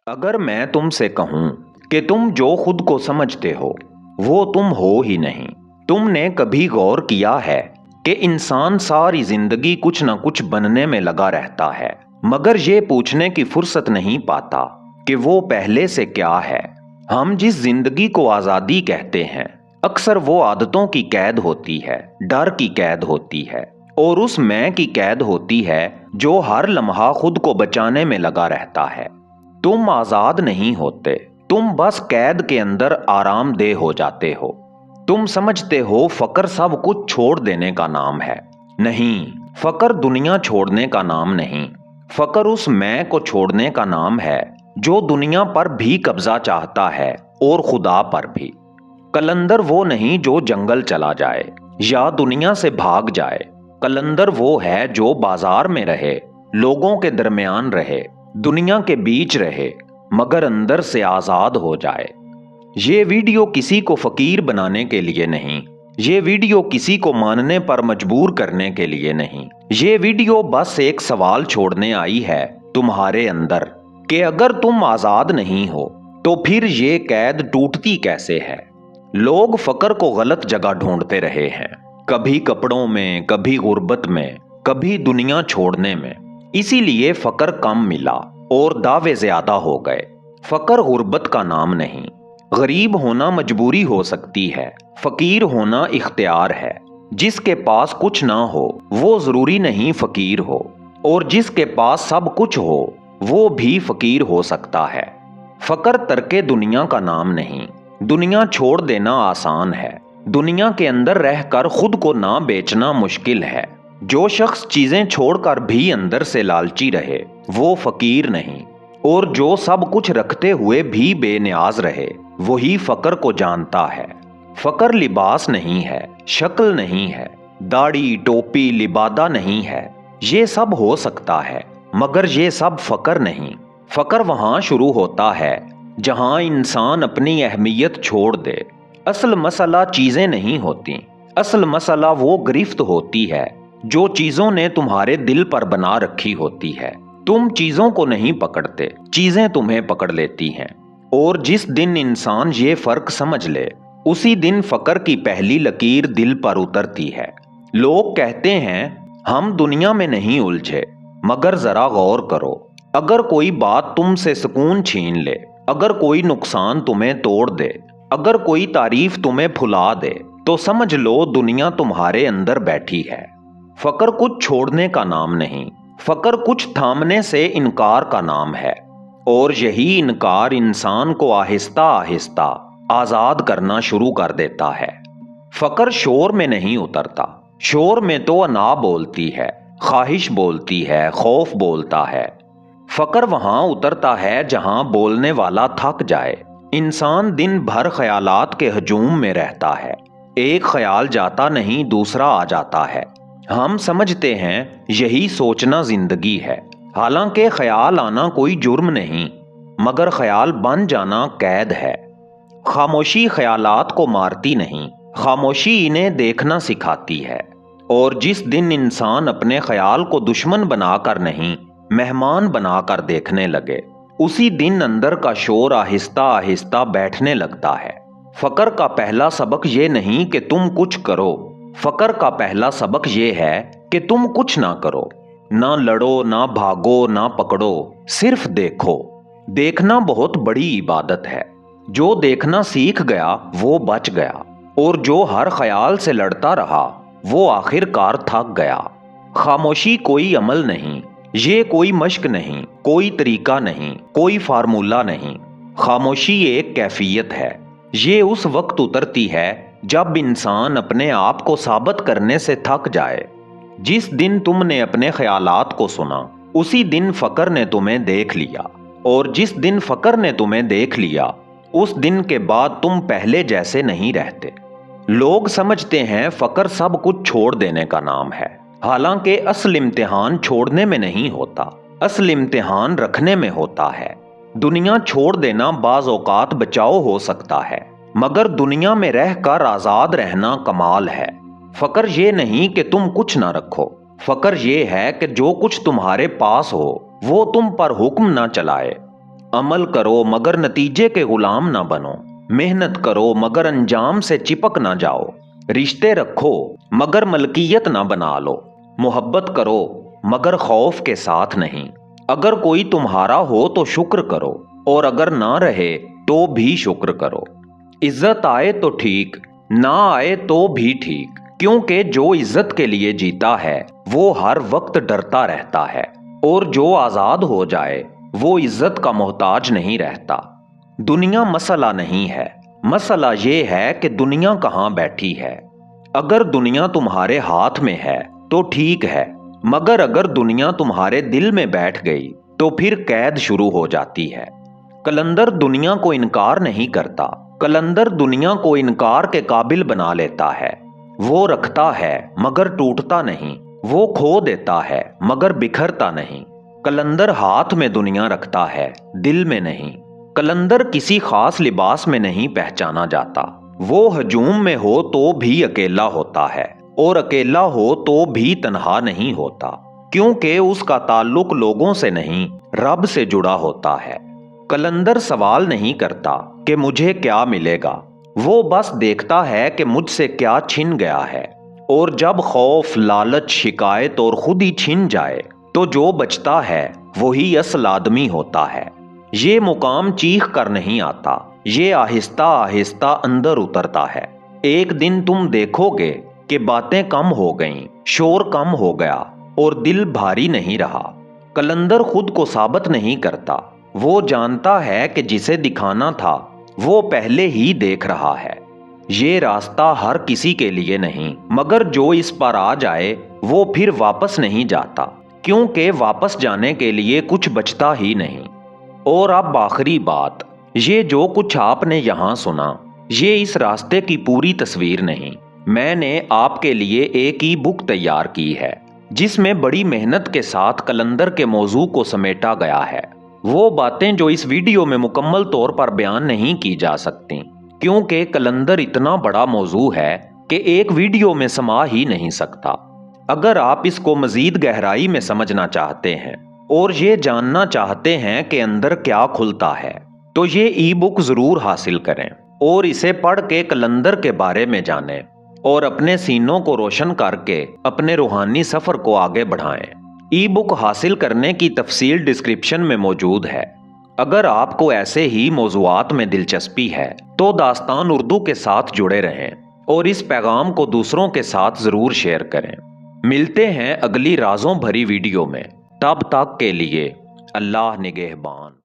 अगर मैं तुमसे कहूं कि तुम जो खुद को समझते हो वो तुम हो ही नहीं। तुमने कभी गौर किया है कि इंसान सारी जिंदगी कुछ न कुछ बनने में लगा रहता है, मगर ये पूछने की फुर्सत नहीं पाता कि वो पहले से क्या है। हम जिस जिंदगी को आज़ादी कहते हैं, अक्सर वो आदतों की कैद होती है, डर की कैद होती है और उस मैं की कैद होती है जो हर लम्हा खुद को बचाने में लगा रहता है। तुम आजाद नहीं होते, तुम बस कैद के अंदर आरामदेह हो जाते हो। तुम समझते हो फकर सब कुछ छोड़ देने का नाम है। नहीं, फकर दुनिया छोड़ने का नाम नहीं। फकर उस मैं को छोड़ने का नाम है जो दुनिया पर भी कब्जा चाहता है और खुदा पर भी। कलंदर वो नहीं जो जंगल चला जाए या दुनिया से भाग जाए। कलंदर वो है जो बाजार में रहे, लोगों के दरमियान रहे, दुनिया के बीच रहे, मगर अंदर से आजाद हो जाए। ये वीडियो किसी को फकीर बनाने के लिए नहीं, ये वीडियो किसी को मानने पर मजबूर करने के लिए नहीं। ये वीडियो बस एक सवाल छोड़ने आई है तुम्हारे अंदर कि अगर तुम आजाद नहीं हो तो फिर ये कैद टूटती कैसे है। लोग फकर को गलत जगह ढूंढते रहे हैं, कभी कपड़ों में, कभी गुर्बत में, कभी दुनिया छोड़ने में। इसीलिए फकर कम मिला और दावे ज्यादा हो गए। फकर गुर्बत का नाम नहीं। गरीब होना मजबूरी हो सकती है, फकीर होना इख्तियार है। जिसके पास कुछ ना हो वो जरूरी नहीं फकीर हो, और जिसके पास सब कुछ हो वो भी फकीर हो सकता है। फकर तर्के दुनिया का नाम नहीं। दुनिया छोड़ देना आसान है, दुनिया के अंदर रहकर खुद को ना बेचना मुश्किल है। जो शख्स चीजें छोड़कर भी अंदर से लालची रहे वो फकीर नहीं, और जो सब कुछ रखते हुए भी बेनियाज रहे वही फकर को जानता है। फकर लिबास नहीं है, शक्ल नहीं है, दाढ़ी टोपी लिबादा नहीं है। ये सब हो सकता है मगर ये सब फकर नहीं। फकर वहां शुरू होता है जहां इंसान अपनी अहमियत छोड़ दे। असल मसला चीजें नहीं होती, असल मसला वो गिरफ्त होती है जो चीजों ने तुम्हारे दिल पर बना रखी होती है। तुम चीजों को नहीं पकड़ते, चीजें तुम्हें पकड़ लेती हैं। और जिस दिन इंसान ये फर्क समझ ले उसी दिन फकर की पहली लकीर दिल पर उतरती है। लोग कहते हैं हम दुनिया में नहीं उलझे, मगर जरा गौर करो, अगर कोई बात तुमसे सुकून छीन ले, अगर कोई नुकसान तुम्हें तोड़ दे, अगर कोई तारीफ तुम्हें फुला दे, तो समझ लो दुनिया तुम्हारे अंदर बैठी है। फकर कुछ छोड़ने का नाम नहीं, फकर कुछ थामने से इनकार का नाम है, और यही इनकार इंसान को आहिस्ता आहिस्ता आजाद करना शुरू कर देता है। फकर शोर में नहीं उतरता, शोर में तो अना बोलती है, ख्वाहिश बोलती है, खौफ बोलता है। फकर वहां उतरता है जहां बोलने वाला थक जाए। इंसान दिन भर ख्यालात के हजूम में रहता है, एक ख्याल जाता नहीं दूसरा आ जाता है। हम समझते हैं यही सोचना जिंदगी है, हालांकि ख्याल आना कोई जुर्म नहीं, मगर ख्याल बन जाना कैद है। खामोशी ख्यालात को मारती नहीं, खामोशी इन्हें देखना सिखाती है। और जिस दिन इंसान अपने ख्याल को दुश्मन बनाकर नहीं, मेहमान बनाकर देखने लगे, उसी दिन अंदर का शोर आहिस्ता आहिस्ता बैठने लगता है। फकर का पहला सबक ये नहीं कि तुम कुछ करो, फकर का पहला सबक ये है कि तुम कुछ ना करो, ना लड़ो, ना भागो, ना पकड़ो, सिर्फ देखो। देखना बहुत बड़ी इबादत है। जो देखना सीख गया वो बच गया, और जो हर ख्याल से लड़ता रहा वो आखिरकार थक गया। खामोशी कोई अमल नहीं, ये कोई मश्क नहीं, कोई तरीका नहीं, कोई फार्मूला नहीं। खामोशी एक कैफियत है। ये उस वक्त उतरती है जब इंसान अपने आप को साबित करने से थक जाए। जिस दिन तुमने अपने ख्यालात को सुना उसी दिन फकर ने तुम्हें देख लिया, और जिस दिन फकर ने तुम्हें देख लिया उस दिन के बाद तुम पहले जैसे नहीं रहते। लोग समझते हैं फकर सब कुछ छोड़ देने का नाम है, हालांकि असल इम्तिहान छोड़ने में नहीं होता, असल इम्तिहान रखने में होता है। दुनिया छोड़ देना बाज औकात बचाओ हो सकता है, मगर दुनिया में रहकर आजाद रहना कमाल है। फकर ये नहीं कि तुम कुछ ना रखो, फकर ये है कि जो कुछ तुम्हारे पास हो वो तुम पर हुक्म ना चलाए। अमल करो मगर नतीजे के गुलाम ना बनो, मेहनत करो मगर अंजाम से चिपक ना जाओ, रिश्ते रखो मगर मलकियत ना बना लो, मोहब्बत करो मगर खौफ के साथ नहीं। अगर कोई तुम्हारा हो तो शुक्र करो और अगर ना रहे तो भी शुक्र करो। इज्जत आए तो ठीक, ना आए तो भी ठीक, क्योंकि जो इज्जत के लिए जीता है वो हर वक्त डरता रहता है, और जो आजाद हो जाए वो इज्जत का मोहताज नहीं रहता। दुनिया मसला नहीं है, मसला ये है कि दुनिया कहाँ बैठी है। अगर दुनिया तुम्हारे हाथ में है तो ठीक है, मगर अगर दुनिया तुम्हारे दिल में बैठ गई तो फिर कैद शुरू हो जाती है। कलंदर दुनिया को इनकार नहीं करता, कलंदर दुनिया को इनकार के काबिल बना लेता है। वो रखता है मगर टूटता नहीं, वो खो देता है मगर बिखरता नहीं। कलंदर हाथ में दुनिया रखता है, दिल में नहीं। कलंदर किसी खास लिबास में नहीं पहचाना जाता, वो हजूम में हो तो भी अकेला होता है और अकेला हो तो भी तन्हा नहीं होता, क्योंकि उसका ताल्लुक लोगों से नहीं रब से जुड़ा होता है। कलंदर सवाल नहीं करता कि मुझे क्या मिलेगा, वो बस देखता है कि मुझसे क्या छिन गया है, और जब खौफ, लालच, शिकायत और खुद ही छिन जाए तो जो बचता है वही असल आदमी होता है। ये मुकाम चीख कर नहीं आता, ये आहिस्ता आहिस्ता अंदर उतरता है। एक दिन तुम देखोगे कि बातें कम हो गईं, शोर कम हो गया और दिल भारी नहीं रहा। कलंदर खुद को साबित नहीं करता, वो जानता है कि जिसे दिखाना था वो पहले ही देख रहा है। ये रास्ता हर किसी के लिए नहीं, मगर जो इस पर आ जाए वो फिर वापस नहीं जाता, क्योंकि वापस जाने के लिए कुछ बचता ही नहीं। और अब आखिरी बात, ये जो कुछ आपने यहाँ सुना ये इस रास्ते की पूरी तस्वीर नहीं। मैंने आपके लिए एक ई बुक तैयार की है जिसमें बड़ी मेहनत के साथ कलंदर के मौजू को समेटा गया है। वो बातें जो इस वीडियो में मुकम्मल तौर पर बयान नहीं की जा सकती, क्योंकि कलंदर इतना बड़ा मौजू है कि एक वीडियो में समा ही नहीं सकता। अगर आप इसको मजीद गहराई में समझना चाहते हैं और ये जानना चाहते हैं कि अंदर क्या खुलता है, तो ये ई बुक जरूर हासिल करें और इसे पढ़ के कलंदर के बारे में जानें और अपने सीनों को रोशन करके अपने रूहानी सफर को आगे बढ़ाएं। ई बुक हासिल करने की तफसील डिस्क्रिप्शन में मौजूद है। अगर आपको ऐसे ही मौज़ूआत में दिलचस्पी है तो दास्तान उर्दू के साथ जुड़े रहें और इस पैगाम को दूसरों के साथ ज़रूर शेयर करें। मिलते हैं अगली राजों भरी वीडियो में, तब तक के लिए अल्लाह निगहबान।